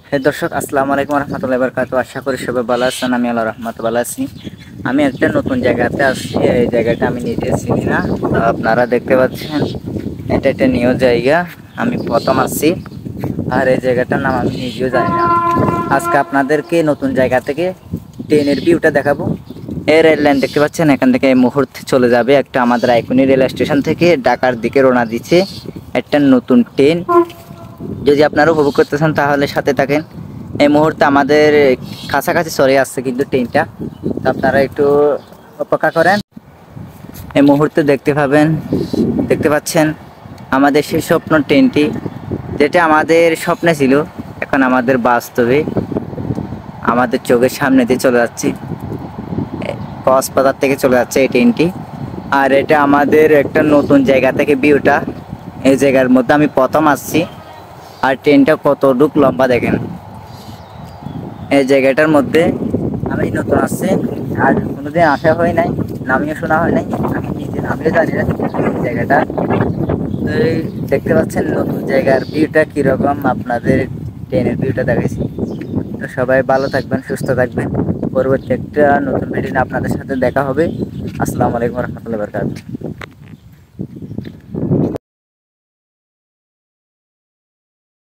দর্শক, আসসালামু আলাইকুম রহমতুল্লাহি বারাকাতু। আশা করি সবাই ভালো আছেন। আমি আল্লাহর রহমতে ভালো আছি। আমি একটা নতুন জায়গাতে আসছি। এই জায়গাটা আমি নিজে চিনি না, তো আপনারা দেখতে পাচ্ছেন এটা একটা নিউ জায়গা। আমি প্রথম আসছি, আর এই জায়গাটার নাম আমি নিজেও জানি না। আজকে আপনাদেরকে নতুন জায়গা থেকে ট্রেনের ভিউটা দেখাবো। এই রেল লাইন দেখতে পাচ্ছেন, এখান থেকে এই মুহূর্তে চলে যাবে একটা আমাদের আইকনি রেল স্টেশন থেকে ঢাকার দিকে রওনা দিচ্ছে একটা নতুন ট্রেন। যদি আপনারা উপভোগ করতেছেন তাহলে সাথে থাকেন। এই মুহূর্তে আমাদের কাছাকাছি সরে আসছে কিন্তু ট্রেনটা, তো আপনারা একটু অপেক্ষা করেন। এই মুহূর্তে দেখতে পাচ্ছেন আমাদের সেই স্বপ্ন ট্রেনটি, যেটা আমাদের স্বপ্নে ছিল এখন আমাদের বাস্তবে আমাদের চোখের সামনে দিয়ে চলে যাচ্ছে। কক্সবাজার থেকে চলে যাচ্ছে এই ট্রেনটি। আর এটা আমাদের একটা নতুন জায়গা থেকে ভিউটা। এই জায়গার মধ্যে আমি প্রথম আসছি, আর ট্রেনটা কতটুক লম্বা দেখেন। এই জায়গাটার মধ্যে আমি নতুন আসছি, আর কোনোদিন আসা হয় নাই, নামিও শোনা হয় নাই। আমি নিজে নামিও জানি না এই জায়গাটা। তো এই দেখতে পাচ্ছেন নতুন জায়গার ভিউটা কীরকম, আপনাদের ট্রেনের ভিউটা দেখাইছি। তো সবাই ভালো থাকবেন, সুস্থ থাকবেন। পরবর্তী একটা নতুন ভিডিও আপনাদের সাথে দেখা হবে। আসসালামু আলাইকুম রহমতুল্লাহি বারাকাতুহু।